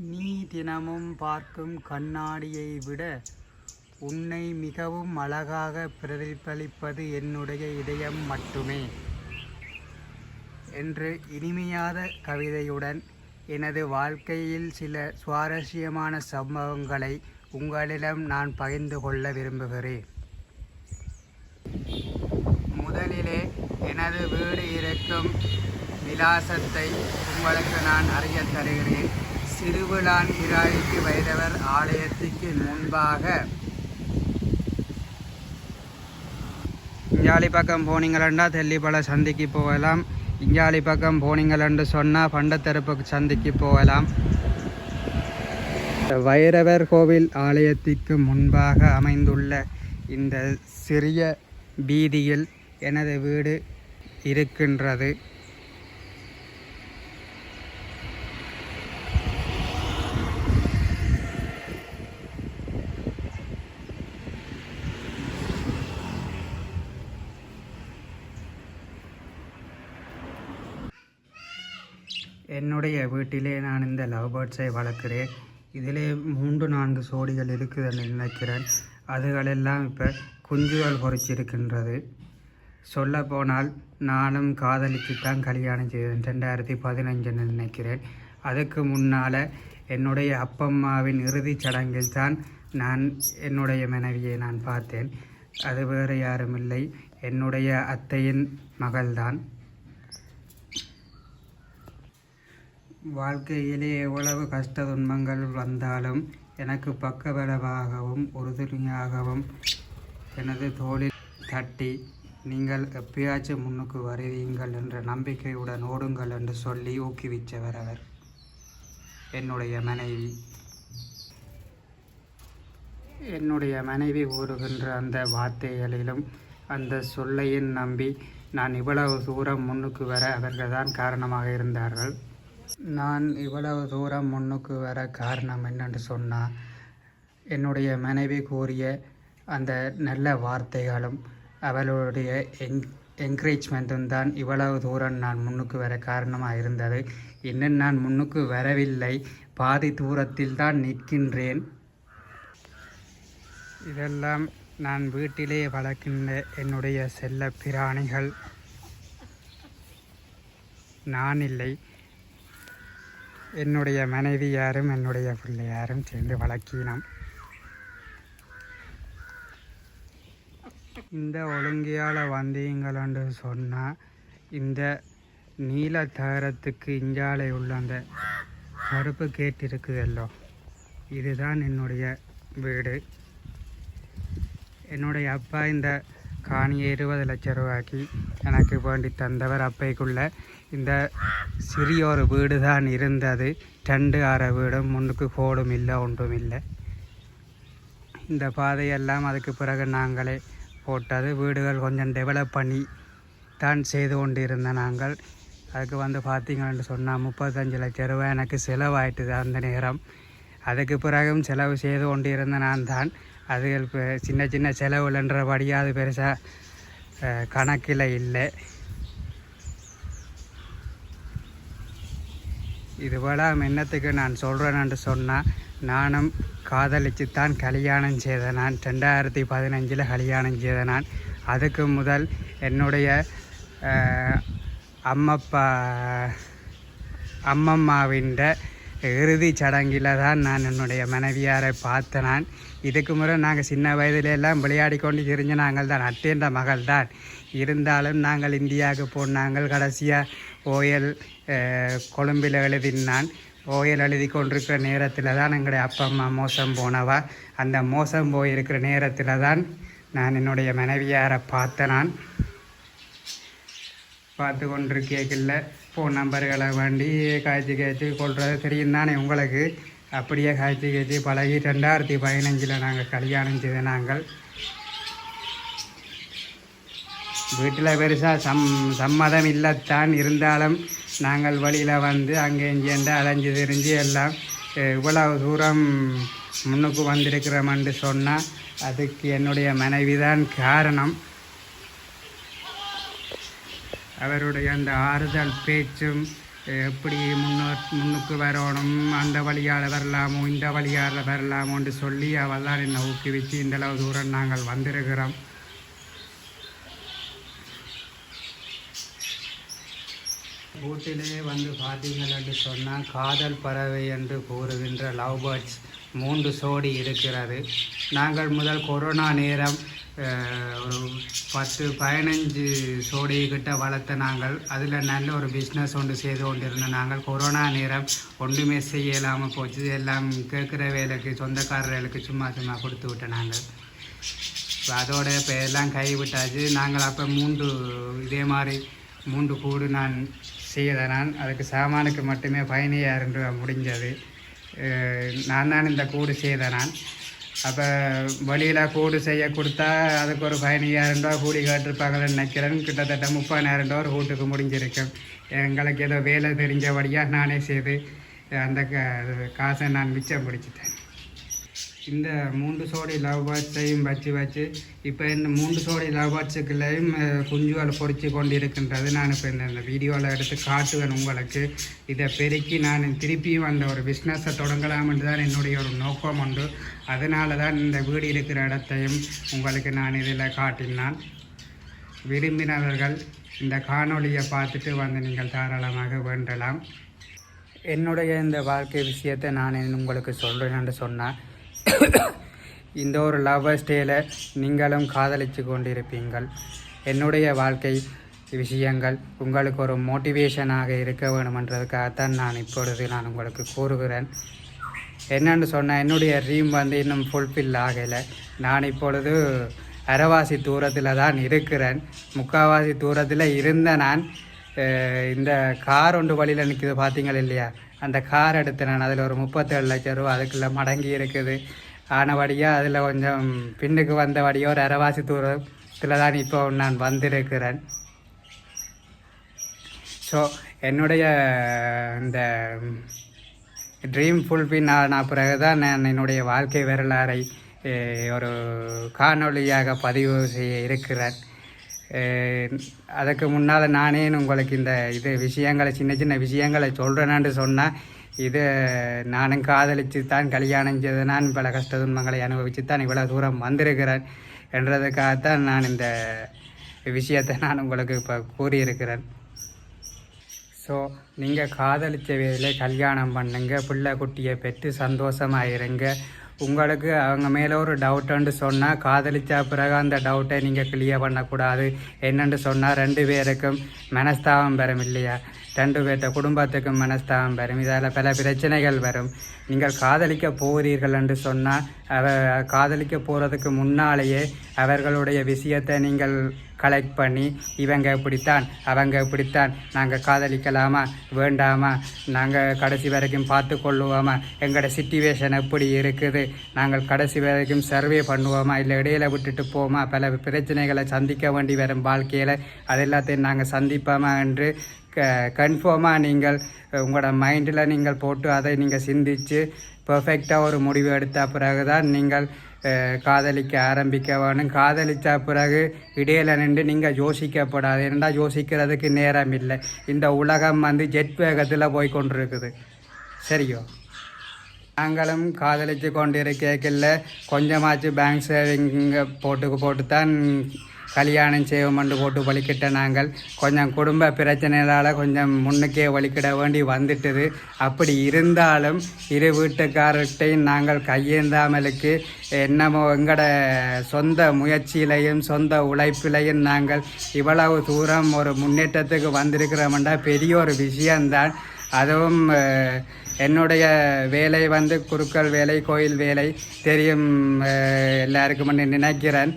நீ தினமும் பார்க்கும் கண்ணாடியை விட உன்னை மிகவும் அழகாக பிரதிபலிப்பது என்னுடைய இதயம் மட்டுமே என்று இனிமையாத கவிதையுடன் எனது வாழ்க்கையில் சில சுவாரஸ்யமான சம்பவங்களை உங்களிடம் நான் பகிர்ந்து கொள்ள விரும்புகிறேன். முதலிலே எனது வீடு இருக்கும் விலாசத்தை உங்களுக்கு நான் அறிய தருகிறேன். சிறுவிழான் இராய்க்கு வைரவர் ஆலயத்துக்கு முன்பாக இஞ்சாலி பக்கம் போனீங்களா தெல்லிப்பழ சந்திக்கு போகலாம். இஞ்சாலி பக்கம் போனீங்களென்று சொன்னால் பண்டத்தரப்பு சந்திக்கு போகலாம். வைரவர் கோவில் ஆலயத்திற்கு முன்பாக அமைந்துள்ள இந்த சிறிய வீதியில் எனது வீடு இருக்கின்றது. என்னுடைய வீட்டிலே நான் இந்த லவ் பேர்ட்ஸை வளர்க்கிறேன். இதிலே 3-4 சோடிகள் இருக்குதுன்னு நினைக்கிறேன். அதுகளெல்லாம் இப்போ குஞ்சுகள் பொறிச்சிருக்கின்றது. சொல்லப்போனால் நானும் காதலிச்சுத்தான் கல்யாணம் செய்தேன் 2015 நினைக்கிறேன். அதுக்கு முன்னால் என்னுடைய அப்பம்மாவின் இறுதிச் சடங்கில் தான் நான் என்னுடைய மனைவியை நான் பார்த்தேன். அது வேறு யாரும் இல்லை, என்னுடைய அத்தையின் மகள்தான். வாழ்க்கையிலே எவ்வளவு கஷ்ட துன்பங்கள் வந்தாலும் எனக்கு பக்கபலமாகவும் உறுதுணையாகவும் எனது தோளில் தட்டி நீங்கள் எப்பயாச்சும் முன்னுக்கு வருவீங்கள் என்ற நம்பிக்கையுடன் ஓடுங்கள் என்று சொல்லி ஊக்குவித்தவர் அவர், என்னுடைய மனைவி. என்னுடைய மனைவி கூறுகின்ற அந்த வார்த்தைகளிலும் அந்த சொல்லையும் நம்பி நான் இவ்வளவு தூரம் முன்னுக்கு வர அவர்கள்தான் காரணமாக இருந்தார்கள். நான் இவ்வளவு தூரம் முன்னுக்கு வர காரணம் என்னென்று சொன்னால் என்னுடைய மனைவி கூறிய அந்த நல்ல வார்த்தைகளும் அவளுடைய என்கரேஜ்மெண்ட்டும் தான் இவ்வளவு தூரம் நான் முன்னுக்கு வர காரணமாக இருந்தது. இன்னும் நான் முன்னுக்கு வரவில்லை, பாதி தூரத்தில் தான் நிற்கின்றேன். இதெல்லாம் நான் வீட்டிலே வளர்க்கின்ற என்னுடைய செல்ல பிராணிகள். நான் இல்லை, என்னுடைய மனைவியாரும் என்னுடைய பிள்ளையாரும் சேர்ந்து வளர்க்கினோம். இந்த ஒழுங்கையால் வந்தீங்களென்று சொன்னால் இந்த நீல தகரத்துக்கு இஞ்சாலை உள்ள அந்த கருப்பு கேட் இருக்குதல்லோ, இதுதான் என்னுடைய வீடு. என்னுடைய அப்பா இந்த காணியை 20 லட்சம் ரூபாய்க்கு எனக்கு வேண்டி தந்தவர். அப்பைக்குள்ள இந்த சிறிய ஒரு வீடு தான் இருந்தது. 2 அறை வீடும், முன்னுக்கு கோடும் இல்லை, ஒன்றும் இல்லை. இந்த பாதையெல்லாம் அதுக்கு பிறகு நாங்களே போட்டது. வீடுகள் கொஞ்சம் டெவலப் பண்ணி தான் செய்து கொண்டு இருந்த நாங்கள். அதுக்கு பார்த்திங்கன்னு சொன்னால் 35 லட்சம் ரூபாய் எனக்கு செலவாயிட்டுது அந்த நேரம். அதுக்கு பிறகும் செலவு செய்து கொண்டு இருந்த நான் தான். அதுகள் சின்ன சின்ன செலவுலன்றபடியாக அது பெருசாக கணக்கில் இல்லை. இதுபோல் என்னத்துக்கு நான் சொல்கிறேன்னு சொன்னால், நானும் காதலிச்சுத்தான் கல்யாணம் செய்த நான் 2015 கல்யாணம் செய்த நான். அதுக்கு முதல் என்னுடைய அம்மம்மாவின் இறுதி சடங்கில் தான் நான் என்னுடைய மனைவியாரை பார்த்த நான். இதுக்கு முறை நாங்கள் சின்ன வயதிலெல்லாம் விளையாடி கொண்டு தெரிஞ்ச நாங்கள் தான், அட்டேன்ற மகள் தான். இருந்தாலும் நாங்கள் இந்தியாவுக்கு போனாங்கள். கடைசியாக ஓயல் கொழும்பில் எழுதினான். ஓயல் எழுதி கொண்டிருக்கிற நேரத்தில் தான் எங்களுடைய அப்பா அம்மா மோசம் போனவா. அந்த மோசம் போயிருக்கிற நேரத்தில் தான் நான் என்னுடைய மனைவியாரை பார்த்த நான். பார்த்து கொண்டிருக்கல ஃபோன் நம்பர்களை வேண்டி காய்ச்சி கொள்வது தெரியும் தானே உங்களுக்கு. அப்படியே காய்ச்சி பழகி 2015 நாங்கள் கல்யாணம் செய்த நாங்கள். வீட்டில் பெருசாக சம்மதம் இல்லைத்தான். இருந்தாலும் நாங்கள் வழியில் அங்கே இங்கேண்டு அலைஞ்சு தெரிஞ்சு எல்லாம் இவ்வளவு தூரம் முன்னுக்கு வந்திருக்கிறோம்னு சொன்னால் அதுக்கு என்னுடைய மனைவி தான் காரணம். அவருடைய அந்த ஆறுதல் பேச்சும் எப்படி முன்னுக்கு வரணும், அந்த வழியால் வரலாமோ இந்த வழியால் வரலாமோன்னு சொல்லி அவள் தான் என்னை ஊக்குவிச்சு இந்தளவு தூரம் நாங்கள் வந்திருக்கிறோம். வீட்டிலே வந்து பார்த்தீங்கன்னு சொன்னால் காதல் பறவை என்று கூறுகின்ற லவ் பேர்ட்ஸ் 3 சோடி இருக்கிறது. நாங்கள் முதல் கொரோனா நேரம் ஒரு 10-15 சோடிக்கிட்ட வளர்த்த நாங்கள் அதில் நல்ல ஒரு பிஸ்னஸ் ஒன்று செய்து கொண்டிருந்த நாங்கள் கொரோனா நேரம் ஒன்றுமே செய்யலாமல் போச்சு. எல்லாம் கேட்குற வேலைக்கு சொந்தக்காரர்களுக்கு சும்மா கொடுத்து விட்டோம் நாங்கள். அதோட இப்போ எல்லாம் கைவிட்டாச்சு. நாங்கள் அப்போ 3 இதே மாதிரி 3 கூடு நான் செய்தனான். அதுக்கு சாமானுக்கு மட்டுமே 15,000 ரூபா முடிஞ்சது. நான் தான் இந்த கூடு செய்தனான். அப்போ வழியில் கூடு செய்ய கொடுத்தா அதுக்கு ஒரு 15,000 ரூபா கூலி கேட்டிருப்பாங்கன்னு நினைக்கிறேன். கிட்டத்தட்ட 30,000 ரூபா ஒரு கூட்டுக்கு முடிஞ்சிருக்கேன். எங்களுக்கு ஏதோ வேலை தெரிஞ்சபடியாக நானே செய்து அந்த காசை நான் மிச்சம் பிடிச்சிட்டேன். இந்த 3 சோடி லவ் பேர்ட்ஸையும் வச்சு இப்போ இந்த 3 சோடி லவ் பேர்ட்ஸுக்குள்ளேயும் குஞ்சுகள் பொறிச்சு கொண்டு இருக்கின்றது. நான் இப்போ இந்த வீடியோவில் எடுத்து காட்டுவேன் உங்களுக்கு. இதை பெருக்கி நான் திருப்பியும் அந்த ஒரு பிஸ்னஸை தொடங்கலாம்னு தான் என்னுடைய ஒரு நோக்கம் உண்டு. அதனால தான் இந்த வீடு இருக்கிற இடத்தையும் உங்களுக்கு நான் இதில் காட்டினான். விரும்பினவர்கள் இந்த காணொலியை பார்த்துட்டு வந்து நீங்கள் தாராளமாக வேண்டலாம். என்னுடைய இந்த வாழ்க்கை விஷயத்தை நான் உங்களுக்கு சொல்கிறேன்னு சொன்னால், இந்த ஒரு லவ்வர்ஸ் டேல நீங்களும் காதலித்து கொண்டிருப்பீங்கள். என்னுடைய வாழ்க்கை விஷயங்கள் உங்களுக்கு ஒரு மோட்டிவேஷனாக இருக்க வேணுமென்றதுக்காகத்தான் நான் இப்பொழுது நான் உங்களுக்கு கூறுகிறேன். என்னென்னு சொன்னால், என்னுடைய ட்ரீம் வந்து இன்னும் ஃபுல்ஃபில் ஆகலை. நான் இப்பொழுது அரைவாசி தூரத்தில் தான் இருக்கிறேன். முக்கால்வாசி தூரத்தில் இருந்த நான் இந்த கார் ஒன்று வழியில் நிற்கிது பார்த்தீங்கள் இல்லையா, அந்த கார் எடுத்து நான் அதில் ஒரு 37 லட்சம் ரூபா அதுக்குள்ளே மடங்கி இருக்குது. ஆனபடியாக அதில் கொஞ்சம் பின்னுக்கு வந்தபடியாக ஒரு அரைவாசி தூரத்தில் தான் இப்போ நான் வந்திருக்கிறேன். ஸோ என்னுடைய இந்த ட்ரீம் ஃபுல்ஃபில் நான் பிறகு தான் நான் என்னுடைய வாழ்க்கை வரலாறை ஒரு காணொலியாக பதிவு செய்ய இருக்கிறேன். அதுக்கு முன்னால் நானே உங்களுக்கு இந்த விஷயங்களை சின்ன சின்ன விஷயங்களை சொல்கிறேனான்னு சொன்னால், இது நானும் காதலித்து தான் கல்யாணம் செய்து நான் பல கஷ்ட துன்பங்களை அனுபவித்து தான் இவ்வளோ தூரம் வந்திருக்கிறேன் என்றதுக்காகத்தான் நான் இந்த விஷயத்தை நான் உங்களுக்கு இப்போ கூறியிருக்கிறேன். ஸோ நீங்கள் காதலித்த வேலையில் கல்யாணம் பண்ணுங்க, பிள்ளை குட்டியை பெற்று சந்தோஷமாக இருங்க. உங்களுக்கு அவங்க மேலே ஒரு டவுட்டுன்னு சொன்னால், காதலிச்சா பிறகு அந்த டவுட்டை நீங்கள் கிளியர் பண்ணக்கூடாது. என்னென்னு சொன்னால், 2 பேருக்கும் மனஸ்தாபம் வரும் இல்லையா, 2 பேர்த்த குடும்பத்துக்கும் மனஸ்தாபம் வரும். இதால் பல பிரச்சனைகள் வரும். நீங்கள் காதலிக்க போகிறீர்கள் என்று சொன்னால், காதலிக்க போகிறதுக்கு முன்னாலேயே அவர்களுடைய விஷயத்தை நீங்கள் கலெக்ட் பண்ணி, இவங்க இப்படித்தான் அவங்க இப்படித்தான், நாங்கள் காதலிக்கலாமா வேண்டாமா, நாங்கள் கடைசி வரைக்கும் பார்த்து கொள்ளுவோமா, எங்களோட சிச்சுவேஷன் எப்படி இருக்குது, நாங்கள் கடைசி வரைக்கும் சர்வே பண்ணுவோமா, இல்லை இடையில விட்டுட்டு போமா, பல பிரச்சனைகளை சந்திக்க வேண்டி வரும் வாழ்க்கையில், அது எல்லாத்தையும் நாங்கள் சந்திப்போமா என்று கன்ஃபார்மாக நீங்கள் உங்களோட மைண்டில் நீங்கள் போட்டு அதை நீங்கள் சிந்தித்து பர்ஃபெக்டாக ஒரு முடிவு எடுத்த பிறகு தான் நீங்கள் காதலிக்க ஆரம்பிக்க வேணும். காதலித்த பிறகு இடையில நின்று நீங்கள் யோசிக்கப்படாது. ஏன்னா யோசிக்கிறதுக்கு நேரம் இல்லை. இந்த உலகம் வந்து ஜெட் வேகத்தில் போய் கொண்டிருக்குது. சரியோ, நாங்களும் காதலித்து கொண்டிருக்கல கொஞ்சமாச்சு பேங்க் சேவிங்க போட்டு தான் கல்யாணம் செய்வோம்னு போட்டு வலிக்கிட்ட நாங்கள் கொஞ்சம் குடும்ப பிரச்சனைகளால் கொஞ்சம் முன்னுக்கே வலிக்கிட வேண்டி வந்துட்டுது. அப்படி இருந்தாலும் இரு வீட்டுக்காரர்கிட்டையும் நாங்கள் கையேந்தாமலுக்கு என்னமோ எங்களோட சொந்த முயற்சியிலையும் சொந்த உழைப்பிலையும் நாங்கள் இவ்வளவு தூரம் ஒரு முன்னேற்றத்துக்கு வந்திருக்கிறோம்னா பெரிய ஒரு விஷயம்தான். அதுவும் என்னுடைய வேலை வந்து குருக்கள் வேலை, கோயில் வேலை தெரியும் எல்லாருக்கும் நினைக்கிறேன்.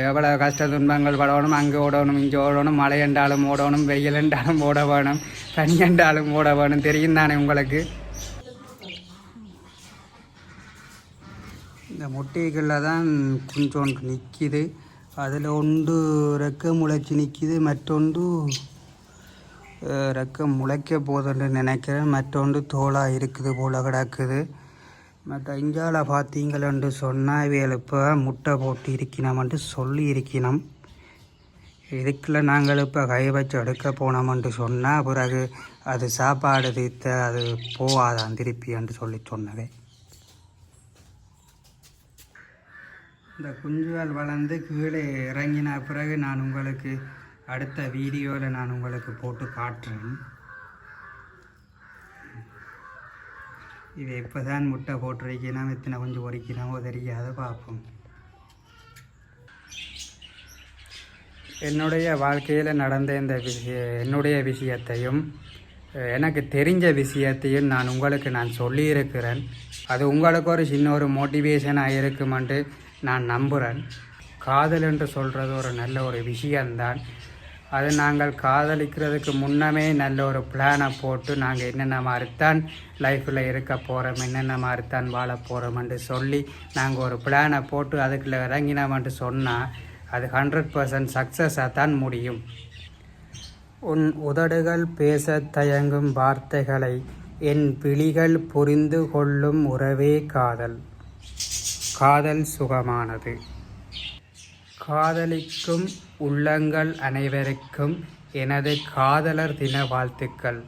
எவ்வளோ கஷ்ட துன்பங்கள் படணும், அங்கே ஓடணும், இங்கே ஓடணும், மழை என்றாலும் ஓடணும், வெயில் என்றாலும் ஓட வேணும், தனி என்றாலும் ஓட வேணும், தெரியும் தானே உங்களுக்கு. இந்த முட்டைகளில் தான் கொஞ்சோண்டு நிற்கிது. அதில் ஒன்று ரெக்க முளைச்சி நிற்கிது, மற்றொன்று ரெக்க முளைக்க போதுன்னு நினைக்கிறேன், மற்றொன்று தோலாக இருக்குது போல் கிடக்குது. மற்ற இந்தியாவில் பார்த்தீங்களென்று சொன்னால் இவையில் இப்போ முட்டை போட்டு இருக்கணுமென்று சொல்லி இருக்கணும். இதுக்குள்ள நாங்கள் இப்போ கை வச்சு எடுக்க போனோம்னு சொன்னால் பிறகு அது சாப்பாடு தீர்த்த அது போவாதான் திருப்பி என்று சொன்னவே. இந்த குஞ்சுகள் வளர்ந்து கீழே இறங்கின பிறகு நான் உங்களுக்கு அடுத்த வீடியோவில் நான் உங்களுக்கு போட்டு காட்டுறேன். இது இப்போ தான் முட்டை போட்டிருக்கணும், எத்தனை குஞ்சு பொறிக்கணுமோ தெரியாத பார்ப்போம். என்னுடைய வாழ்க்கையில் நடந்த இந்த என்னுடைய விஷயத்தையும் எனக்கு தெரிஞ்ச விஷயத்தையும் நான் சொல்லியிருக்கிறேன். அது உங்களுக்கு ஒரு சின்ன ஒரு மோட்டிவேஷனாக இருக்குமென்று நான் நம்புகிறேன். காதல் என்று சொல்கிறது ஒரு நல்ல ஒரு விஷயந்தான். அது நாங்கள் காதலிக்கிறதுக்கு முன்னமே நல்ல ஒரு பிளானை போட்டு நாங்கள் என்னென்ன மாதிரித்தான் லைஃப்பில் இருக்க போகிறோம், என்னென்ன மாதிரித்தான் வாழ போகிறோம்னு சொல்லி நாங்கள் ஒரு பிளானை போட்டு அதுக்குள்ளே இறங்கினோம்னு சொன்னால் அது 100% சக்ஸஸாக தான் முடியும். உன் உதடுகள் பேச தயங்கும் வார்த்தைகளை என் விழிகள் புரிந்து கொள்ளும் உறவே காதல். காதல் சுகமானது. காதலிக்கும் உள்ளங்கள் அனைவருக்கும் எனது காதலர் தின வாழ்த்துக்கள்.